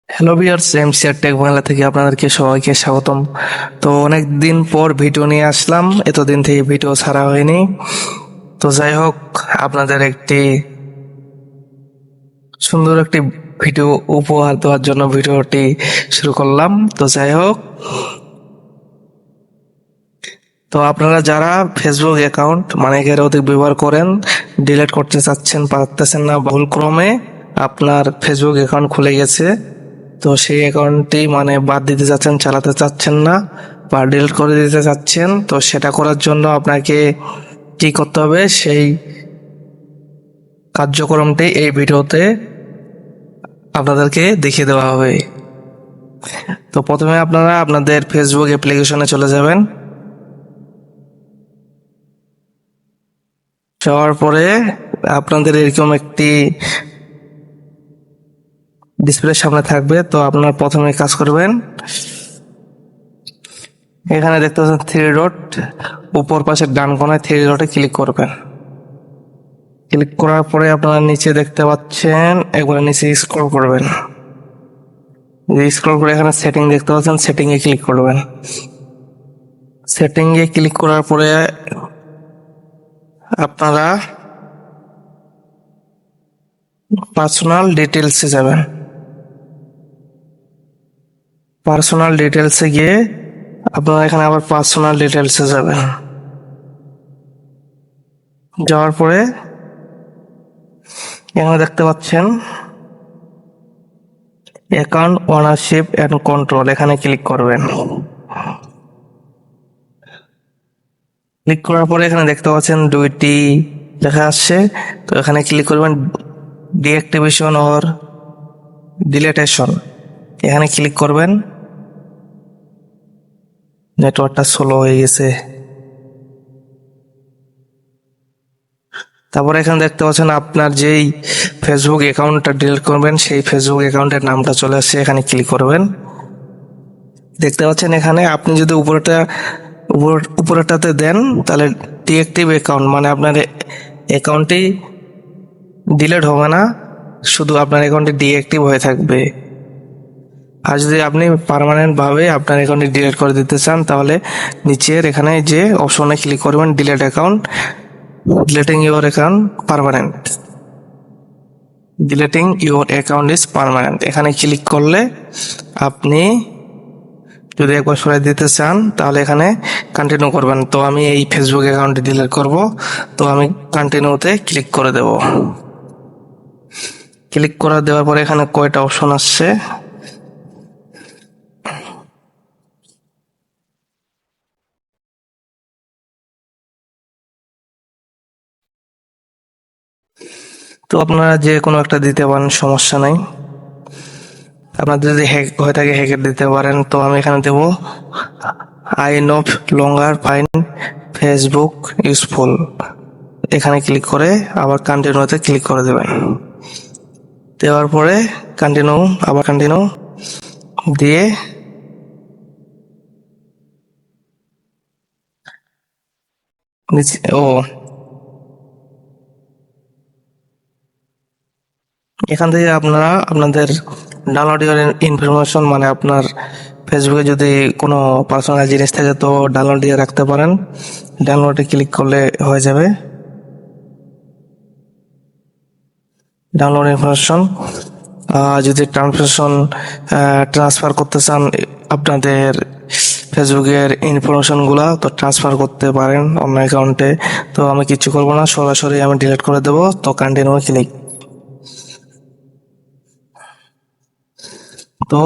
Hello viewers, MCR tech Bangla থেকে আপনাদেরকে সবাইকে স্বাগতম। তো অনেক দিন পর ভিডিও নিয়ে আসলাম, এতদিন থেকে ভিডিও ছাড়া হয়নি। তো যাই হোক, আপনাদের একটি সুন্দর একটি ভিডিও উপহার দেওয়ার জন্য ভিডিওটি শুরু করলাম। তো যাই হোক, তো আপনারা যারা ফেসবুক অ্যাকাউন্ট মানে এর অধিক ব্যবহার করেন, ডিলিট করতে চাচ্ছেন পারতেছেন না, ভুল ক্রমে আপনার ফেসবুক অ্যাকাউন্ট খুলে গেছে, তো সেই অ্যাকাউন্টটি মানে বাদ দিতে চাচ্ছেন, চালাতে চাচ্ছেন না বা ডিলিট করে দিতে চাচ্ছেন, তো সেটা করার জন্য আপনাকে কি করতে হবে সেই কার্যক্রমটি এই ভিডিওতে আপনাদেরকে দেখিয়ে দেওয়া হবে। তো প্রথমে আপনারা আপনাদের ফেসবুক অ্যাপ্লিকেশনে চলে যাবেন। যাওয়ার পরে আপনাদের এরকম একটি ডিসপ্লে সামনে থাকবে। তো আপনারা প্রথমে কাজ করবেন, এখানে দেখতে পাচ্ছেন থ্রি ডট, উপর পাশে ডান কোণায় থ্রি ডটে ক্লিক করবেন। ক্লিক করার পরে আপনারা নিচে দেখতে পাচ্ছেন, একবার নিচে স্ক্রল করবেন। স্ক্রল করে এখানে সেটিং দেখতে পাচ্ছেন, সেটিং এ ক্লিক করবেন। সেটিং এ ক্লিক করার পরে আপনারা পার্সোনাল ডিটেলসে যাবেন। পার্সোনাল ডিটেলসে গিয়ে আপনারা এখানে আবার পার্সোনাল ডিটেলসে যাবেন। যাওয়ার পরে এখানে দেখতে পাচ্ছেন অ্যাকাউন্ট ওনারশিপ এন্ড কন্ট্রোল, এখানে ক্লিক করবেন। ক্লিক করার পরে এখানে দেখতে পাচ্ছেন দুইটি লেখা আসছে, তো এখানে ক্লিক করবেন ডিঅ্যাক্টিভেশন অর ডিলিটেশন, এখানে ক্লিক করবেন। নেটওয়ার্কটা স্লো হয়ে গেছে। তারপরে এখানে দেখতে পাচ্ছেন আপনার যেই ফেসবুক অ্যাকাউন্টটা ডিলিট করবেন সেই ফেসবুক অ্যাকাউন্টের নামটা চলে আসছে, এখানে ক্লিক করবেন। দেখতে পাচ্ছেন এখানে আপনি যদি উপরেটাতে দেন তাহলে ডিঅ্যাক্টিভ অ্যাকাউন্ট মানে আপনার অ্যাকাউন্টটি ডিলিট হবে না, শুধু আপনার অ্যাকাউন্টটি ডিঅ্যাক্টিভ হয়ে থাকবে। আর যদি আপনি পার্মানেন্ট ভাবে আপনার অ্যাকাউন্টটি ডিলিট করে দিতে চান তাহলে নিচের এখানে যে অপশনে ক্লিক করবেন delete account, deleting your account permanent, deleting your account is permanent, এখানে ক্লিক করলে আপনি যদি একবার সরাই দিতে চান তাহলে এখানে কন্টিনিউ করবেন। তো আমি এই ফেসবুক অ্যাকাউন্টটি ডিলিট করব, তো আমি কন্টিনিউতে ক্লিক করে দেব। ক্লিক করে দেওয়ার পরে এখানে কয়টা অপশন আসছে, তো আপনারা যে কোনো একটা দিতে পারেন, সমস্যা নাই। আপনাদের যদি হ্যাক হয়ে থাকে হ্যাকের দিতে পারেন। তো আমি এখানে দেব I no longer find Facebook useful, এখানে ক্লিক করে আবার কন্টিনিউতে ক্লিক করে দেবেন। দেওয়ার পরে কন্টিনিউ, আবার কন্টিনিউ দিয়ে নিচে এখান থেকে আপনারা আপনাদের ডাউনলোড ইনফরমেশন মানে আপনার ফেসবুকে যদি কোনো পার্সোনাল জিনিস থাকে তো ডাউনলোড দিয়ে রাখতে পারেন। ডাউনলোডে ক্লিক করলে হয়ে যাবে ডাউনলোড ইনফরমেশন। যদি ট্রান্সফার করতে চান আপনাদের ফেসবুকের ইনফরমেশনগুলো, তো ট্রান্সফার করতে পারেন অন্য অ্যাকাউন্টে। তো আমি কিছু করবো না, সরাসরি আমি ডিলিট করে দেবো। তো কন্টিনিউ ক্লিক। তো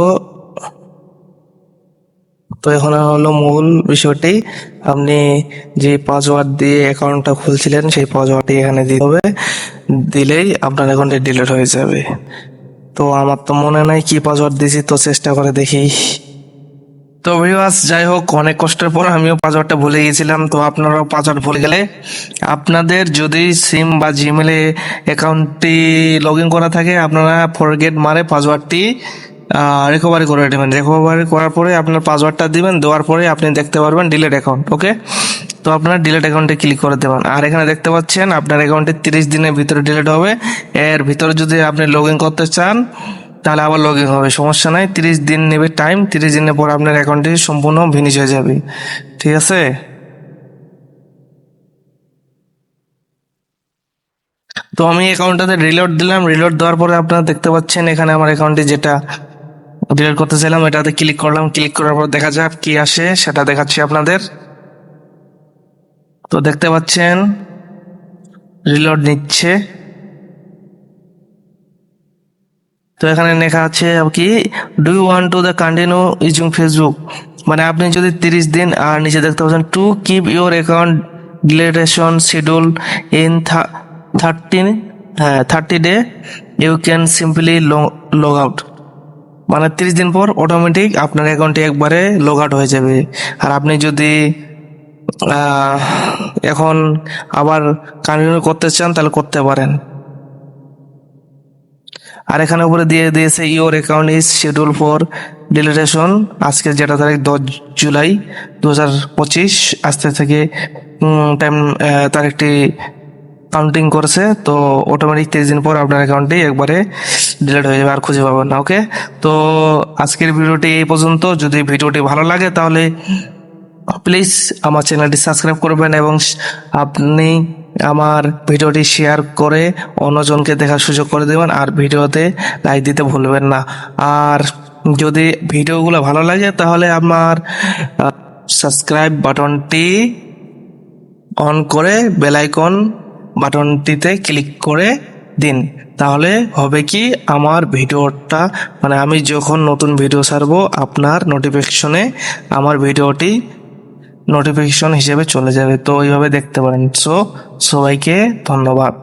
তো এখন হলো মূল বিষয়টি, আপনি যে পাসওয়ার্ড দিয়ে অ্যাকাউন্টটা খুলছিলেন সেই পাসওয়ার্ডটি এখানে দিতে হবে, দিলেই আপনার অ্যাকাউন্টে ডিলিট হয়ে যাবে। তো আমার তো মনে নাই কি পাসওয়ার্ড দিয়েছি, তো চেষ্টা করে দেখি। তো ভিউয়ার্স, যাই হোক, অনেক কষ্টের পর আমিও পাসওয়ার্ডটা ভুলে গেছিলাম। তো আপনারাও পাসওয়ার্ড ভুলে গেলে আপনাদের যদি সিম বা জিমেলে অ্যাকাউন্টটি লগ ইন করা থাকে আপনারা ফরগেট মারে পাসওয়ার্ডটি রিকভারি করে নেবেন। রিকভারি করার পরে আপনার পাসওয়ার্ডটা দিবেন, দেওয়ার পরে আপনি দেখতে পারবেন ডিলিট অ্যাকাউন্ট। ওকে, তো আপনার ডিলিট অ্যাকাউন্টে ক্লিক করে দেবেন। আর এখানে দেখতে পাচ্ছেন আপনার অ্যাকাউন্টে 30 দিনের ভিতরে ডিলিট হবে। এর ভিতরে যদি আপনি লগ ইন করতে চান তাহলে আবার লগ ইন হবে, সমস্যা নাই। 30 দিন নেবে টাইম, 30 দিনের পর আপনার অ্যাকাউন্টটি সম্পূর্ণ ফিনিশ হয়ে যাবে। ঠিক আছে? তো আমি অ্যাকাউন্টটাতে রিলোড দিলাম, রিলোড দেওয়ার পরে আপনারা দেখতে পাচ্ছেন এখানে আমার অ্যাকাউন্টে যেটা ডিলিট করতে চাইলাম এটাতে ক্লিক করলাম, ক্লিক করার পর দেখা যাক কি আসে, সেটা দেখাচ্ছি আপনাদের। তো দেখতে পাচ্ছেন রিলোড নিচ্ছে। তো এখানে লেখা আছে কি, do you want to the continue using Facebook, মানে আপনি যদি 30 দিন, আর নিচে দেখতে পাচ্ছেন to keep your account deletion schedule in 30 day you can simply log out, মানে 30 দিন পর অটোমেটিক আপনার অ্যাকাউন্টে একবারে লগ আউট হয়ে যাবে। আর আপনি যদি এখন আবার কন্টিনিউ করতে চান তাহলে করতে পারেন। আর এখানে উপরে দিয়ে দিয়েছে your account is schedule for ডিলিটেশন, আজকে যেটা তারিখ 10 জুলাই 2025, আজকে থেকে টাইম তারিখটি কাউন্টিং করছে। তো অটোমেটিক 30 দিন পর আপনার অ্যাকাউন্টটি একবারে ডিলিট হয়ে যাবে, আর খুঁজে পাবেন না। ওকে, তো আজকের ভিডিওটি এই পর্যন্ত। যদি ভিডিওটি ভালো লাগে তাহলে প্লিজ আমার চ্যানেলটি সাবস্ক্রাইব করবেন এবং আপনি আমার ভিডিওটি শেয়ার করে অন্যজনকে দেখার সুযোগ করে দেবেন, আর ভিডিওতে লাইক দিতে ভুলবেন না। আর যদি ভিডিওগুলো ভালো লাগে তাহলে আমার সাবস্ক্রাইব বাটনটি অন করে বেল আইকন বাটনটিতে ক্লিক করে দিন, তাহলে হবে কি আমার ভিডিওটা, মানে আমি যখন নতুন ভিডিও ছাড়বো আপনার নোটিফিকেশনে আমার ভিডিওটি নোটিফিকেশন হিসেবে চলে যাবে। তো এইভাবে দেখতে পারেন। সো সবাইকে ধন্যবাদ।